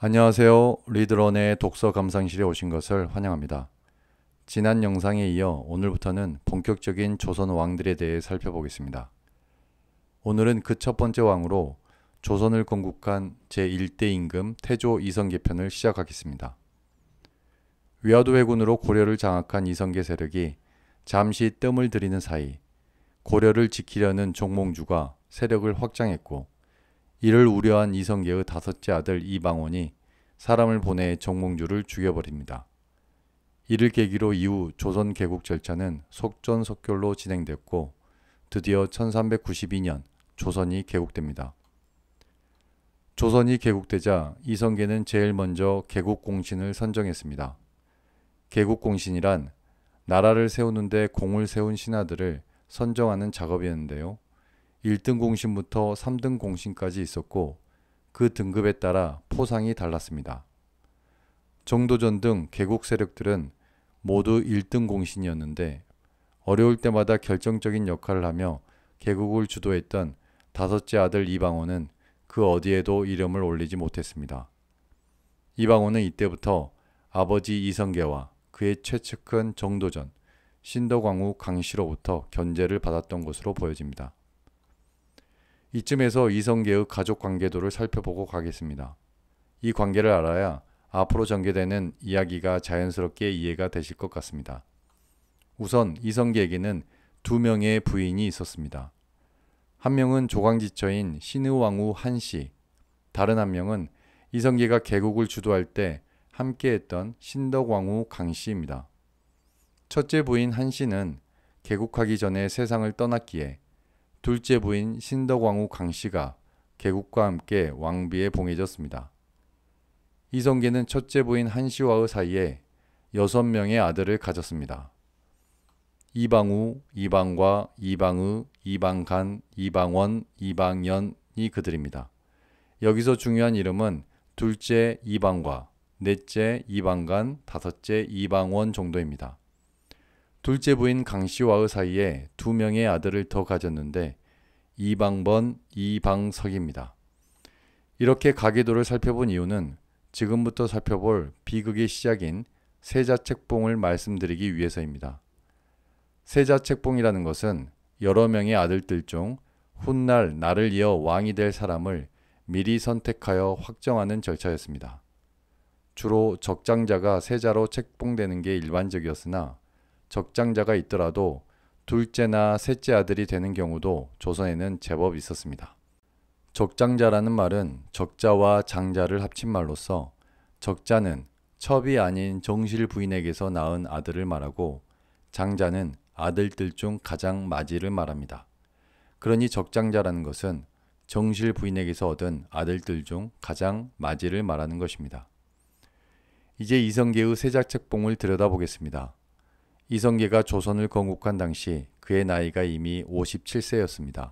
안녕하세요. 리드런의 독서 감상실에 오신 것을 환영합니다. 지난 영상에 이어 오늘부터는 본격적인 조선 왕들에 대해 살펴보겠습니다. 오늘은 그 첫 번째 왕으로 조선을 건국한 제1대 임금 태조 이성계 편을 시작하겠습니다. 위화도 회군으로 고려를 장악한 이성계 세력이 잠시 뜸을 들이는 사이 고려를 지키려는 종몽주가 세력을 확장했고, 이를 우려한 이성계의 다섯째 아들 이방원이 사람을 보내 종몽주를 죽여버립니다. 이를 계기로 이후 조선 개국 절차는 속전속결로 진행됐고, 드디어 1392년 조선이 개국됩니다. 조선이 개국되자 이성계는 제일 먼저 개국공신을 선정했습니다. 개국공신이란 나라를 세우는데 공을 세운 신하들을 선정하는 작업이었는데요. 1등 공신부터 3등 공신까지 있었고, 그 등급에 따라 포상이 달랐습니다. 정도전 등 개국 세력들은 모두 1등 공신이었는데, 어려울 때마다 결정적인 역할을 하며 개국을 주도했던 다섯째 아들 이방원은 그 어디에도 이름을 올리지 못했습니다. 이방원은 이때부터 아버지 이성계와 그의 최측근 정도전, 신덕왕후 강씨로부터 견제를 받았던 것으로 보여집니다. 이쯤에서 이성계의 가족 관계도를 살펴보고 가겠습니다. 이 관계를 알아야 앞으로 전개되는 이야기가 자연스럽게 이해가 되실 것 같습니다. 우선 이성계에게는 두 명의 부인이 있었습니다. 한 명은 조강지처인 신의왕후 한씨, 다른 한 명은 이성계가 개국을 주도할 때 함께했던 신덕왕후 강씨입니다. 첫째 부인 한씨는 개국하기 전에 세상을 떠났기에 둘째 부인 신덕왕후 강씨가 개국과 함께 왕비에 봉해졌습니다. 이성계는 첫째 부인 한씨와의 사이에 6명의 아들을 가졌습니다. 이방우, 이방과, 이방의, 이방간, 이방원, 이방연이 그들입니다. 여기서 중요한 이름은 둘째 이방과, 넷째 이방간, 다섯째 이방원 정도입니다. 둘째 부인 강씨와의 사이에 2명의 아들을 더 가졌는데 이방번, 이방석입니다. 이렇게 가계도를 살펴본 이유는 지금부터 살펴볼 비극의 시작인 세자책봉을 말씀드리기 위해서입니다. 세자책봉이라는 것은 여러 명의 아들들 중 훗날 나를 이어 왕이 될 사람을 미리 선택하여 확정하는 절차였습니다. 주로 적장자가 세자로 책봉되는 게 일반적이었으나, 적장자가 있더라도 둘째나 셋째 아들이 되는 경우도 조선에는 제법 있었습니다. 적장자라는 말은 적자와 장자를 합친 말로서, 적자는 첩이 아닌 정실 부인에게서 낳은 아들을 말하고, 장자는 아들들 중 가장 마지를 말합니다. 그러니 적장자라는 것은 정실 부인에게서 얻은 아들들 중 가장 마지를 말하는 것입니다. 이제 이성계의 세자책봉을 들여다보겠습니다. 이성계가 조선을 건국한 당시 그의 나이가 이미 57세였습니다.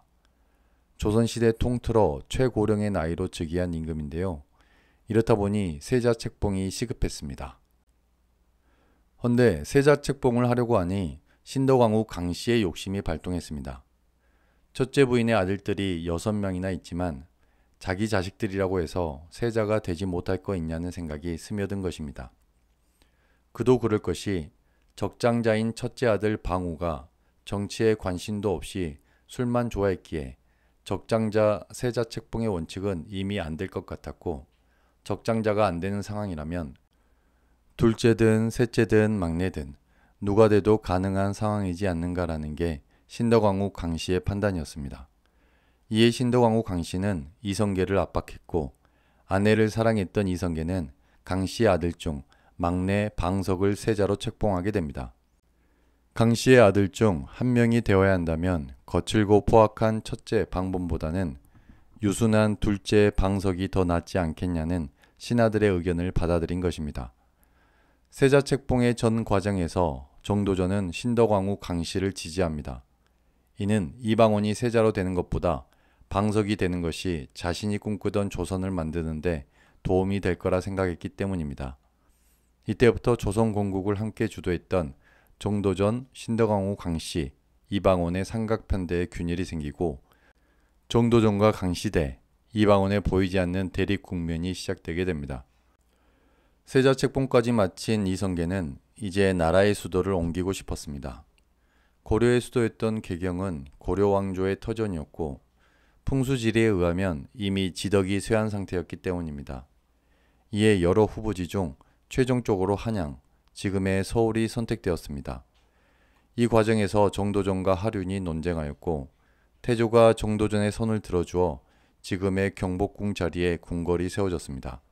조선시대 통틀어 최고령의 나이로 즉위한 임금인데요. 이렇다 보니 세자책봉이 시급했습니다. 헌데 세자책봉을 하려고 하니 신덕왕후 강씨의 욕심이 발동했습니다. 첫째 부인의 아들들이 6명이나 있지만 자기 자식들이라고 해서 세자가 되지 못할 거 있냐는 생각이 스며든 것입니다. 그도 그럴 것이 적장자인 첫째 아들 방우가 정치에 관심도 없이 술만 좋아했기에 적장자 세자책봉의 원칙은 이미 안 될 것 같았고, 적장자가 안 되는 상황이라면 둘째든 셋째든 막내든 누가 돼도 가능한 상황이지 않는가라는 게 신덕왕후 강씨의 판단이었습니다. 이에 신덕왕후 강씨는 이성계를 압박했고, 아내를 사랑했던 이성계는 강씨의 아들 중 막내 방석을 세자로 책봉하게 됩니다. 강씨의 아들 중 한 명이 되어야 한다면 거칠고 포악한 첫째 방본보다는 유순한 둘째 방석이 더 낫지 않겠냐는 신하들의 의견을 받아들인 것입니다. 세자 책봉의 전 과정에서 정도전은 신덕왕후 강씨를 지지합니다. 이는 이방원이 세자로 되는 것보다 방석이 되는 것이 자신이 꿈꾸던 조선을 만드는데 도움이 될 거라 생각했기 때문입니다. 이때부터 조선 건국을 함께 주도했던 정도전, 신덕왕후 강씨, 이방원의 삼각편대의 균열이 생기고, 정도전과 강씨대, 이방원에 보이지 않는 대립 국면이 시작되게 됩니다. 세자책봉까지 마친 이성계는 이제 나라의 수도를 옮기고 싶었습니다. 고려의 수도였던 개경은 고려 왕조의 터전이었고 풍수지리에 의하면 이미 지덕이 쇠한 상태였기 때문입니다. 이에 여러 후보지 중 최종적으로 한양, 지금의 서울이 선택되었습니다. 이 과정에서 정도전과 하륜이 논쟁하였고 태조가 정도전의 손을 들어주어 지금의 경복궁 자리에 궁궐이 세워졌습니다.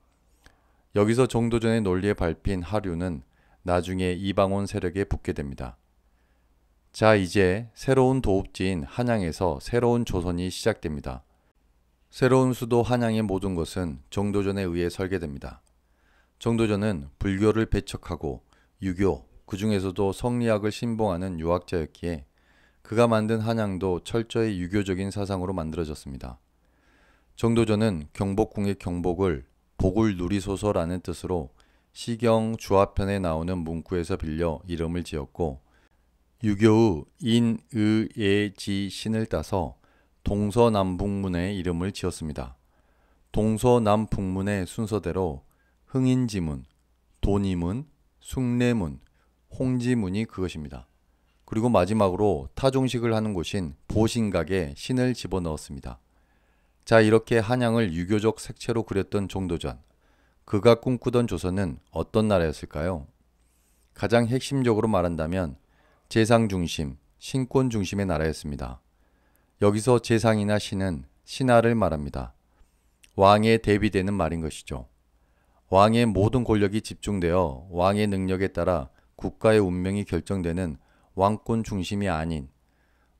여기서 정도전의 논리에 밟힌 하륜은 나중에 이방원 세력에 붙게 됩니다. 자, 이제 새로운 도읍지인 한양에서 새로운 조선이 시작됩니다. 새로운 수도 한양의 모든 것은 정도전에 의해 설계됩니다. 정도전은 불교를 배척하고 유교, 그 중에서도 성리학을 신봉하는 유학자였기에 그가 만든 한양도 철저히 유교적인 사상으로 만들어졌습니다. 정도전은 경복궁의 경복을 복을 누리소서라는 뜻으로 시경 주화편에 나오는 문구에서 빌려 이름을 지었고 유교의 인의예지 신을 따서 동서남북문의 이름을 지었습니다. 동서남북문의 순서대로 흥인지문, 도니문, 숭례문, 홍지문이 그것입니다. 그리고 마지막으로 타종식을 하는 곳인 보신각에 신을 집어넣었습니다. 자, 이렇게 한양을 유교적 색채로 그렸던 정도전, 그가 꿈꾸던 조선은 어떤 나라였을까요? 가장 핵심적으로 말한다면 재상 중심, 신권 중심의 나라였습니다. 여기서 재상이나 신은 신하를 말합니다. 왕에 대비되는 말인 것이죠. 왕의 모든 권력이 집중되어 왕의 능력에 따라 국가의 운명이 결정되는 왕권 중심이 아닌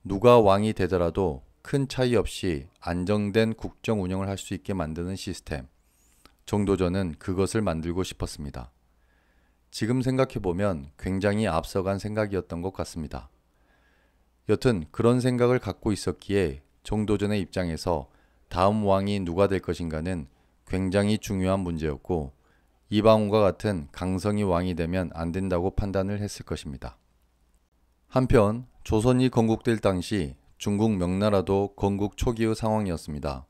누가 왕이 되더라도 큰 차이 없이 안정된 국정 운영을 할 수 있게 만드는 시스템. 정도전은 그것을 만들고 싶었습니다. 지금 생각해보면 굉장히 앞서간 생각이었던 것 같습니다. 여튼 그런 생각을 갖고 있었기에 정도전의 입장에서 다음 왕이 누가 될 것인가는 굉장히 중요한 문제였고 이방원과 같은 강성이 왕이 되면 안 된다고 판단을 했을 것입니다. 한편 조선이 건국될 당시 중국 명나라도 건국 초기의 상황이었습니다.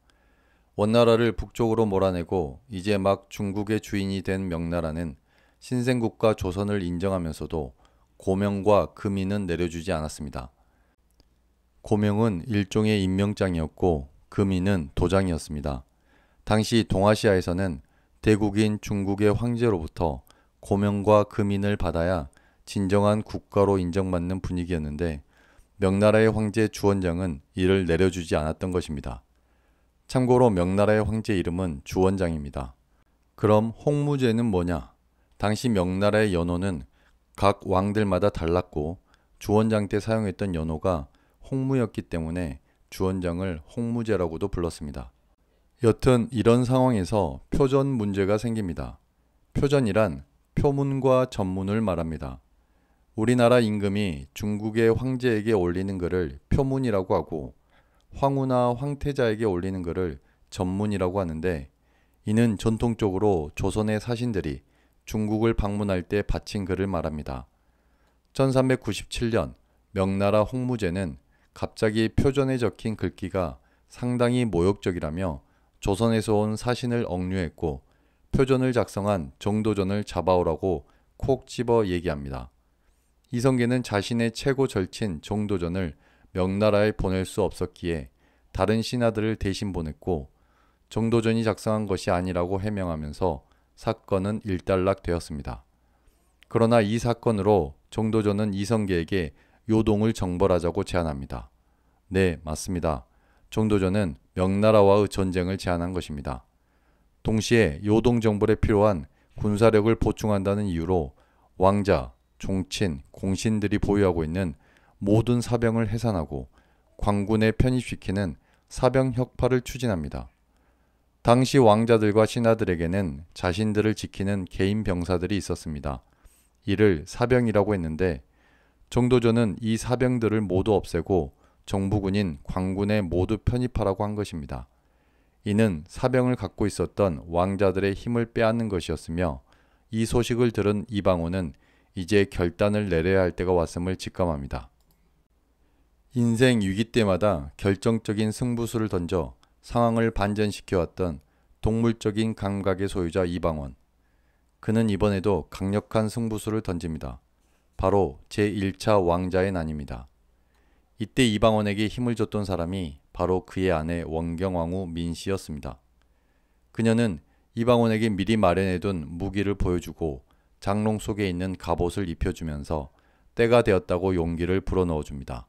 원나라를 북쪽으로 몰아내고 이제 막 중국의 주인이 된 명나라는 신생국가 조선을 인정하면서도 고명과 금인은 내려주지 않았습니다. 고명은 일종의 임명장이었고 금인은 도장이었습니다. 당시 동아시아에서는 대국인 중국의 황제로부터 고명과 금인을 받아야 진정한 국가로 인정받는 분위기였는데 명나라의 황제 주원장은 이를 내려주지 않았던 것입니다. 참고로 명나라의 황제 이름은 주원장입니다. 그럼 홍무제는 뭐냐? 당시 명나라의 연호는 각 왕들마다 달랐고 주원장 때 사용했던 연호가 홍무였기 때문에 주원장을 홍무제라고도 불렀습니다. 여튼 이런 상황에서 표전 문제가 생깁니다. 표전이란 표문과 전문을 말합니다. 우리나라 임금이 중국의 황제에게 올리는 글을 표문이라고 하고 황후나 황태자에게 올리는 글을 전문이라고 하는데 이는 전통적으로 조선의 사신들이 중국을 방문할 때 바친 글을 말합니다. 1397년 명나라 홍무제는 갑자기 표전에 적힌 글귀가 상당히 모욕적이라며 조선에서 온 사신을 억류했고 표전을 작성한 정도전을 잡아오라고 콕 집어 얘기합니다. 이성계는 자신의 최고 절친 정도전을 명나라에 보낼 수 없었기에 다른 신하들을 대신 보냈고 정도전이 작성한 것이 아니라고 해명하면서 사건은 일단락되었습니다. 그러나 이 사건으로 정도전은 이성계에게 요동을 정벌하자고 제안합니다. 네, 맞습니다. 정도전은 명나라와의 전쟁을 제안한 것입니다. 동시에 요동 정벌에 필요한 군사력을 보충한다는 이유로 왕자, 종친, 공신들이 보유하고 있는 모든 사병을 해산하고 관군에 편입시키는 사병혁파를 추진합니다. 당시 왕자들과 신하들에게는 자신들을 지키는 개인 병사들이 있었습니다. 이를 사병이라고 했는데 정도전은 이 사병들을 모두 없애고 정부군인 관군에 모두 편입하라고 한 것입니다. 이는 사병을 갖고 있었던 왕자들의 힘을 빼앗는 것이었으며 이 소식을 들은 이방원은 이제 결단을 내려야 할 때가 왔음을 직감합니다. 인생 위기 때마다 결정적인 승부수를 던져 상황을 반전시켜왔던 동물적인 감각의 소유자 이방원. 그는 이번에도 강력한 승부수를 던집니다. 바로 제1차 왕자의 난입니다. 이때 이방원에게 힘을 줬던 사람이 바로 그의 아내 원경왕후 민씨였습니다. 그녀는 이방원에게 미리 마련해둔 무기를 보여주고 장롱 속에 있는 갑옷을 입혀주면서 때가 되었다고 용기를 불어넣어줍니다.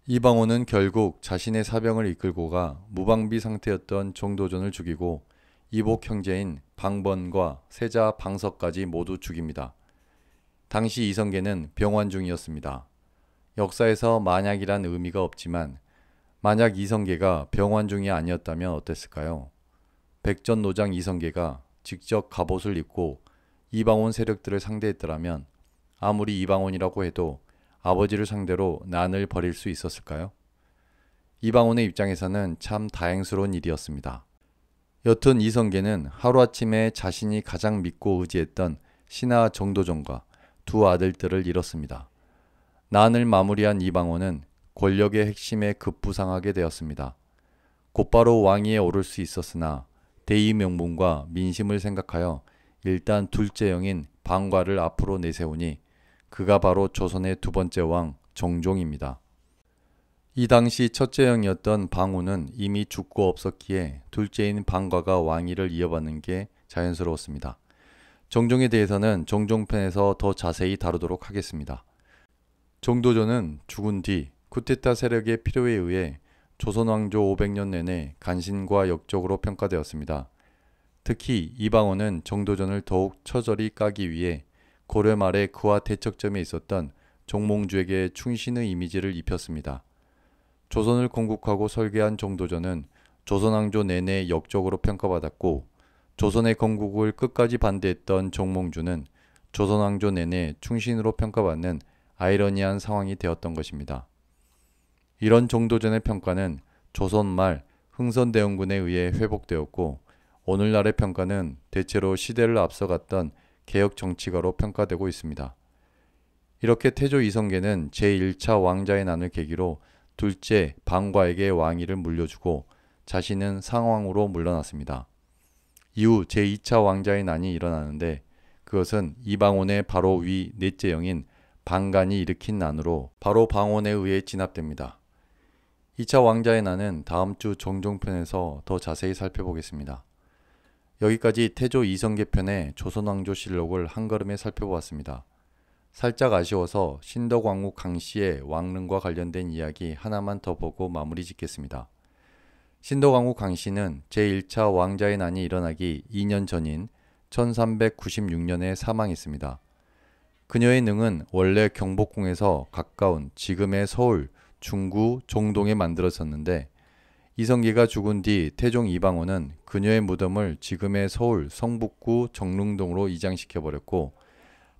이방원은 결국 자신의 사병을 이끌고 가 무방비 상태였던 정도전을 죽이고 이복 형제인 방번과 세자 방석까지 모두 죽입니다. 당시 이성계는 병환 중이었습니다. 역사에서 만약이란 의미가 없지만 만약 이성계가 병환 중이 아니었다면 어땠을까요? 백전노장 이성계가 직접 갑옷을 입고 이방원 세력들을 상대했더라면 아무리 이방원이라고 해도 아버지를 상대로 난을 벌일 수 있었을까요? 이방원의 입장에서는 참 다행스러운 일이었습니다. 여튼 이성계는 하루아침에 자신이 가장 믿고 의지했던 신하 정도전과 두 아들들을 잃었습니다. 난을 마무리한 이방원은 권력의 핵심에 급부상하게 되었습니다. 곧바로 왕위에 오를 수 있었으나 대의 명분과 민심을 생각하여 일단 둘째 형인 방과를 앞으로 내세우니 그가 바로 조선의 두 번째 왕 정종입니다. 이 당시 첫째 형이었던 방우는 이미 죽고 없었기에 둘째인 방과가 왕위를 이어받는 게 자연스러웠습니다. 정종에 대해서는 정종편에서 더 자세히 다루도록 하겠습니다. 정도전은 죽은 뒤 쿠데타 세력의 필요에 의해 조선 왕조 500년 내내 간신과 역적으로 평가되었습니다. 특히 이방원은 정도전을 더욱 처절히 까기 위해 고려 말에 그와 대척점에 있었던 정몽주에게 충신의 이미지를 입혔습니다. 조선을 건국하고 설계한 정도전은 조선 왕조 내내 역적으로 평가받았고 조선의 건국을 끝까지 반대했던 정몽주는 조선 왕조 내내 충신으로 평가받는 아이러니한 상황이 되었던 것입니다. 이런 정도전의 평가는 조선 말 흥선대원군에 의해 회복되었고 오늘날의 평가는 대체로 시대를 앞서갔던 개혁 정치가로 평가되고 있습니다. 이렇게 태조 이성계는 제1차 왕자의 난을 계기로 둘째 방과에게 왕위를 물려주고 자신은 상왕으로 물러났습니다. 이후 제2차 왕자의 난이 일어나는데 그것은 이방원의 바로 위 넷째 형인 방간이 일으킨 난으로 바로 방원에 의해 진압됩니다. 2차 왕자의 난은 다음 주 정종편에서 더 자세히 살펴보겠습니다. 여기까지 태조 이성계 편의 조선왕조실록을 한걸음에 살펴보았습니다. 살짝 아쉬워서 신덕왕후 강씨의 왕릉과 관련된 이야기 하나만 더 보고 마무리 짓겠습니다. 신덕왕후 강씨는 제1차 왕자의 난이 일어나기 2년 전인 1396년에 사망했습니다. 그녀의 능은 원래 경복궁에서 가까운 지금의 서울, 중구, 정동에 만들어졌는데 이성계가 죽은 뒤 태종 이방원은 그녀의 무덤을 지금의 서울 성북구 정릉동으로 이장시켜버렸고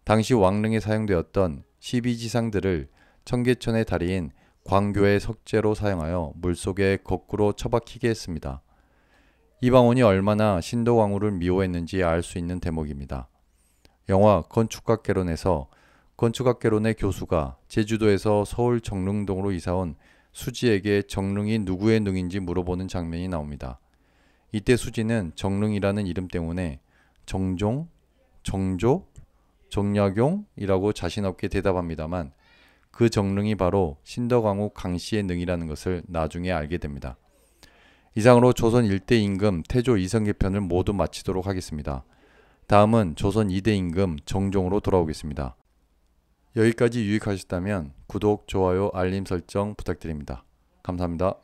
당시 왕릉에 사용되었던 12지상들을 청계천의 다리인 광교의 석재로 사용하여 물속에 거꾸로 처박히게 했습니다. 이방원이 얼마나 신덕왕후를 미워했는지 알 수 있는 대목입니다. 영화 건축학개론에서 건축학개론의 교수가 제주도에서 서울 정릉동으로 이사온 수지에게 정릉이 누구의 능인지 물어보는 장면이 나옵니다. 이때 수지는 정릉이라는 이름 때문에 정종, 정조, 정약용이라고 자신 없게 대답합니다만 그 정릉이 바로 신덕왕후 강씨의 능이라는 것을 나중에 알게 됩니다. 이상으로 조선 1대 임금 태조 이성계 편을 모두 마치도록 하겠습니다. 다음은 조선 2대 임금 정종으로 돌아오겠습니다. 여기까지 유익하셨다면 구독, 좋아요, 알림 설정 부탁드립니다. 감사합니다.